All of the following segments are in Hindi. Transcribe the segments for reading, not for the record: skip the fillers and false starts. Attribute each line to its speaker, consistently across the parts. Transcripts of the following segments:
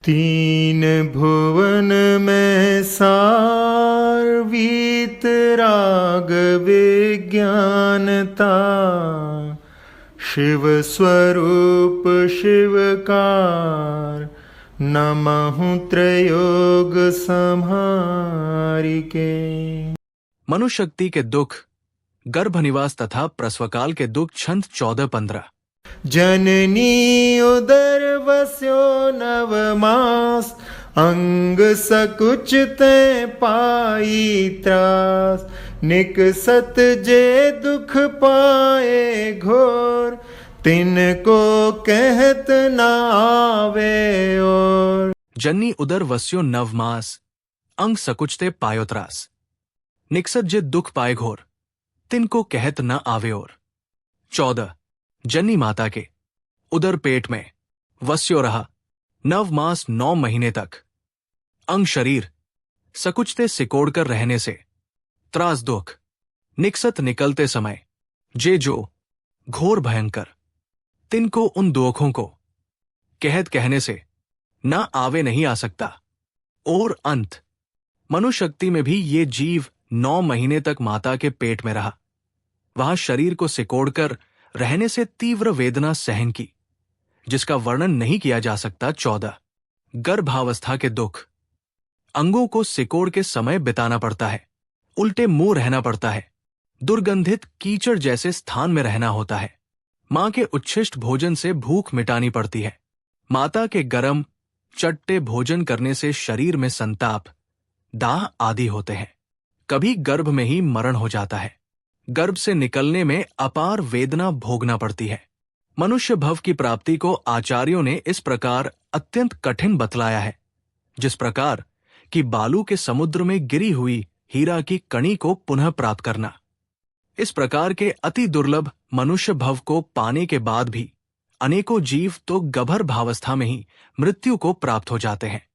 Speaker 1: तीन भुवन में सार वीतराग विज्ञानता, शिव स्वरूप शिवकार, नमहु त्रयोग संहारिके।
Speaker 2: मनुशक्ति के दुख, गर्भनिवास तथा प्रसवकाल के दुख छंद 14-15।
Speaker 1: जननी उदर वस्यो नव मास, अंग सकुचते पाई त्रास, निकसत जे दुख पाए घोर, तिनको कहत न आवे और।
Speaker 2: जननी उदर वस्यो नवमास, अंग सकुचते पायो त्रास, निकसत जे दुख पाए घोर, तिनको कहत न आवे और। 14। जननी माता के उदर पेट में वस्यो रहा 9 मास 9 महीने तक, अंग शरीर सकुचते सिकोड़कर रहने से, त्रास दुख निकसत निकलते समय, जे जो घोर भयंकर, तिनको उन दुखों को कहत कहने से न आवे नहीं आ सकता। और अंत मनुशक्ति में भी ये जीव 9 महीने तक माता के पेट में रहा, वहां शरीर को सिकोड़कर रहने से तीव्र वेदना सहन की, जिसका वर्णन नहीं किया जा सकता। 14। गर्भावस्था के दुख, अंगों को सिकोड़ के समय बिताना पड़ता है, उल्टे मुंह रहना पड़ता है, दुर्गंधित कीचड़ जैसे स्थान में रहना होता है, मां के उच्छिष्ट भोजन से भूख मिटानी पड़ती है, माता के गरम चट्टे भोजन करने से शरीर में संताप, दाह आदि होते हैं, कभी गर्भ में ही मरण हो जाता है, गर्भ से निकलने में अपार वेदना भोगना पड़ती है। मनुष्य भव की प्राप्ति को आचार्यों ने इस प्रकार अत्यंत कठिन बतलाया है, जिस प्रकार कि बालू के समुद्र में गिरी हुई हीरा की कणी को पुनः प्राप्त करना। इस प्रकार के अति दुर्लभ मनुष्य भव को पाने के बाद भी अनेकों जीव तो गभर भावस्था में ही मृत्यु को प्राप्त हो जाते हैं।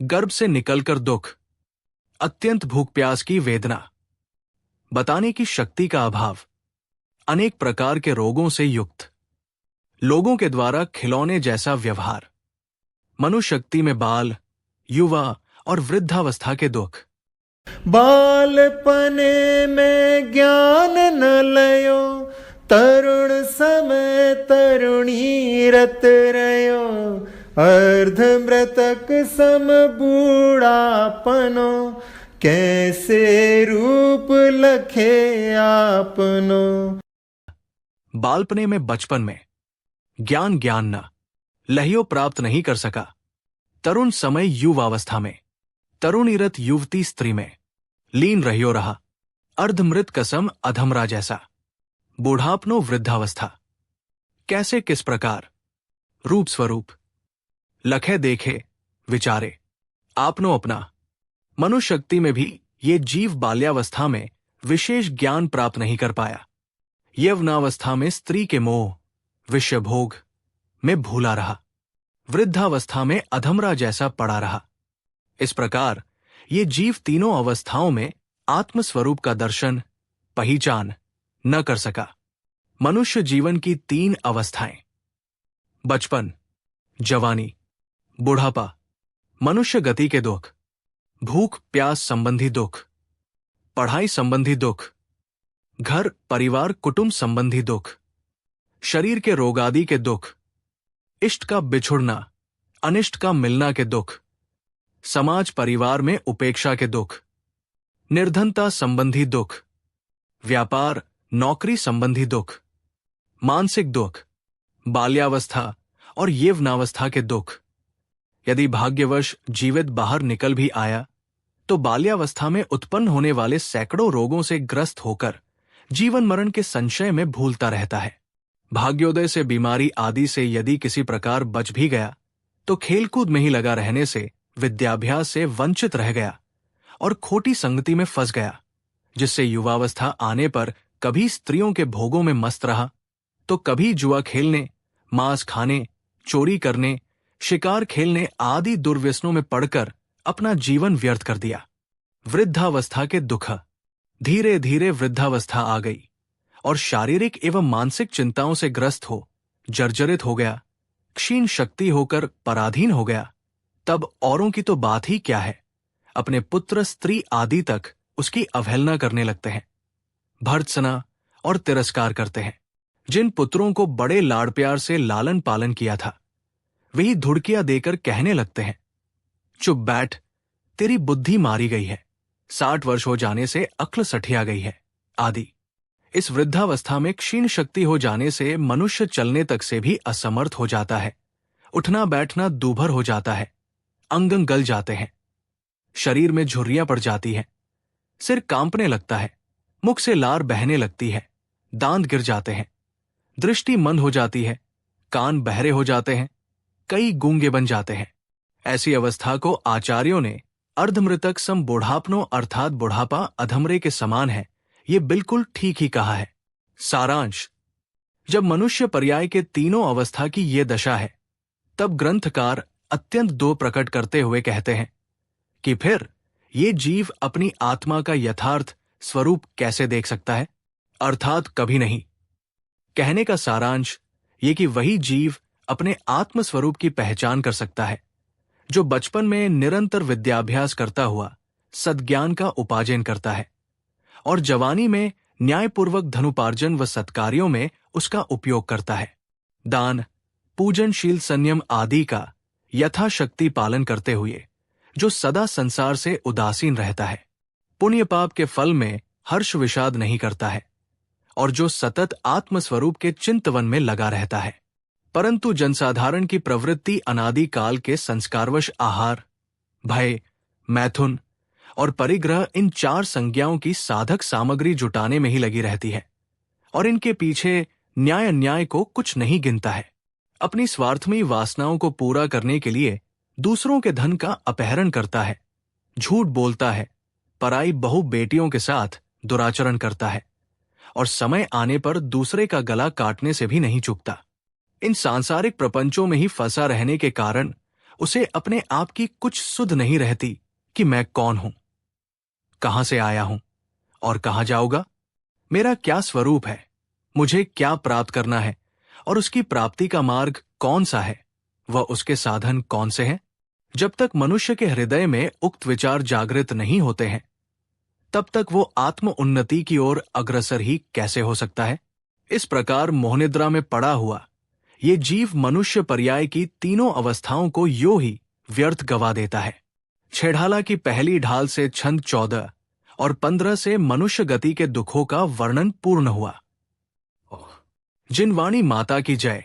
Speaker 2: गर्भ से निकलकर दुख, अत्यंत भूख प्यास की वेदना, बताने की शक्ति का अभाव, अनेक प्रकार के रोगों से युक्त, लोगों के द्वारा खिलौने जैसा व्यवहार, मनुशक्ति में बाल, युवा और वृद्धावस्था के दुख।
Speaker 1: बालपने में ज्ञान न लयो, तरुण समय तरुणी रत रयो, अर्ध मृतक सम बूढ़ापनो, कैसे रूप लखे आपनो।
Speaker 2: बालपने में बचपन में ज्ञान न लहियो प्राप्त नहीं कर सका, तरुण समय युवावस्था में, तरुणीरत युवती स्त्री में लीन रहियो रहा, अर्धमृत कसम अधमरा जैसा, बूढ़ापनो वृद्धावस्था, कैसे किस प्रकार, रूप स्वरूप, लखे देखे विचारे, आपनो अपना। मनुशक्ति में भी ये जीव बाल्यावस्था में विशेष ज्ञान प्राप्त नहीं कर पाया, यवनावस्था में स्त्री के मोह, विषय भोग में भूला रहा, वृद्धावस्था में अधमरा जैसा पड़ा रहा। इस प्रकार ये जीव तीनों अवस्थाओं में आत्मस्वरूप का दर्शन, पहचान न कर सका। मनुष्य जीवन की 3 अवस्थाएं, बचपन, जवानी, बुढ़ापा, मनुष्य गति के दुख, भूख प्यास संबंधी दुख, पढ़ाई संबंधी दुख, घर परिवार कुटुंब संबंधी दुख, शरीर के रोग आदि के दुख, इष्ट का बिछुड़ना, अनिष्ट का मिलना के दुख, समाज परिवार में उपेक्षा के दुख, निर्धनता संबंधी दुख, व्यापार नौकरी संबंधी दुख, मानसिक दुख, बाल्यावस्था और यौवनावस्था के दुख। यदि भाग्यवश जीवित बाहर निकल भी आया तो बाल्यावस्था में उत्पन्न होने वाले सैकड़ों रोगों से ग्रस्त होकर जीवन मरण के संशय में भूलता रहता है। भाग्योदय से बीमारी आदि से यदि किसी प्रकार बच भी गया तो खेलकूद में ही लगा रहने से विद्याभ्यास से वंचित रह गया और खोटी संगति में फंस गया, जिससे युवावस्था आने पर कभी स्त्रियों के भोगों में मस्त रहा तो कभी जुआ खेलने, मांस खाने, चोरी करने, शिकार खेलने आदि दुर्व्यसनों में पड़कर अपना जीवन व्यर्थ कर दिया। वृद्धावस्था के दुख, धीरे धीरे वृद्धावस्था आ गई और शारीरिक एवं मानसिक चिंताओं से ग्रस्त हो जर्जरित हो गया, क्षीण शक्ति होकर पराधीन हो गया, तब औरों की तो बात ही क्या है, अपने पुत्र स्त्री आदि तक उसकी अवहेलना करने लगते हैं, भर्त्सना और तिरस्कार करते हैं। जिन पुत्रों को बड़े लाड़ प्यार से लालन पालन किया था, वही धुड़कियां देकर कहने लगते हैं, चुप बैठ, तेरी बुद्धि मारी गई है, 60 वर्ष हो जाने से अक्ल सठिया गई है आदि। इस वृद्धावस्था में क्षीण शक्ति हो जाने से मनुष्य चलने तक से भी असमर्थ हो जाता है, उठना बैठना दूभर हो जाता है, अंग गल जाते हैं, शरीर में झुर्रियां पड़ जाती हैं, सिर कांपने लगता है, मुख से लार बहने लगती है, दांत गिर जाते हैं, दृष्टि मंद हो जाती है, कान बहरे हो जाते हैं, कई गूंगे बन जाते हैं। ऐसी अवस्था को आचार्यों ने अर्धमृतक सम बुढ़ापनो अर्थात बुढ़ापा अधमरे के समान है, ये बिल्कुल ठीक ही कहा है। सारांश: जब मनुष्य पर्याय के तीनों अवस्था की ये दशा है, तब ग्रंथकार अत्यंत दो प्रकट करते हुए कहते हैं कि फिर ये जीव अपनी आत्मा का यथार्थ स्वरूप कैसे देख सकता है, अर्थात कभी नहीं। कहने का सारांश ये कि वही जीव अपने आत्म स्वरूप की पहचान कर सकता है जो बचपन में निरंतर विद्याभ्यास करता हुआ सद्ज्ञान का उपार्जन करता है और जवानी में न्यायपूर्वक धनुपार्जन व सत्कार्यों में उसका उपयोग करता है। दान, पूजनशील संयम आदि का यथाशक्ति पालन करते हुए जो सदा संसार से उदासीन रहता है, पुण्य पाप के फल में हर्ष विषाद नहीं करता है और जो सतत आत्मस्वरूप के चिंतवन में लगा रहता है। परंतु जनसाधारण की प्रवृत्ति अनादि काल के संस्कारवश आहार, भय, मैथुन और परिग्रह इन 4 संज्ञाओं की साधक सामग्री जुटाने में ही लगी रहती है और इनके पीछे न्याय अन्याय को कुछ नहीं गिनता है। अपनी स्वार्थमयी वासनाओं को पूरा करने के लिए दूसरों के धन का अपहरण करता है, झूठ बोलता है, पराई बहु बेटियों के साथ दुराचरण करता है और समय आने पर दूसरे का गला काटने से भी नहीं चूकता। इन सांसारिक प्रपंचों में ही फंसा रहने के कारण उसे अपने आप की कुछ सुध नहीं रहती कि मैं कौन हूं, कहां से आया हूं और कहां जाऊंगा, मेरा क्या स्वरूप है, मुझे क्या प्राप्त करना है और उसकी प्राप्ति का मार्ग कौन सा है, वह उसके साधन कौन से हैं। जब तक मनुष्य के हृदय में उक्त विचार जागृत नहीं होते हैं, तब तक वो आत्म उन्नति की ओर अग्रसर ही कैसे हो सकता है। इस प्रकार मोहनिद्रा में पड़ा हुआ ये जीव मनुष्य पर्याय की तीनों अवस्थाओं को यो ही व्यर्थ गवा देता है। छेढ़ाला की पहली ढाल से छंद 14 और 15 से मनुष्य गति के दुखों का वर्णन पूर्ण हुआ। जिन वाणी माता की जय।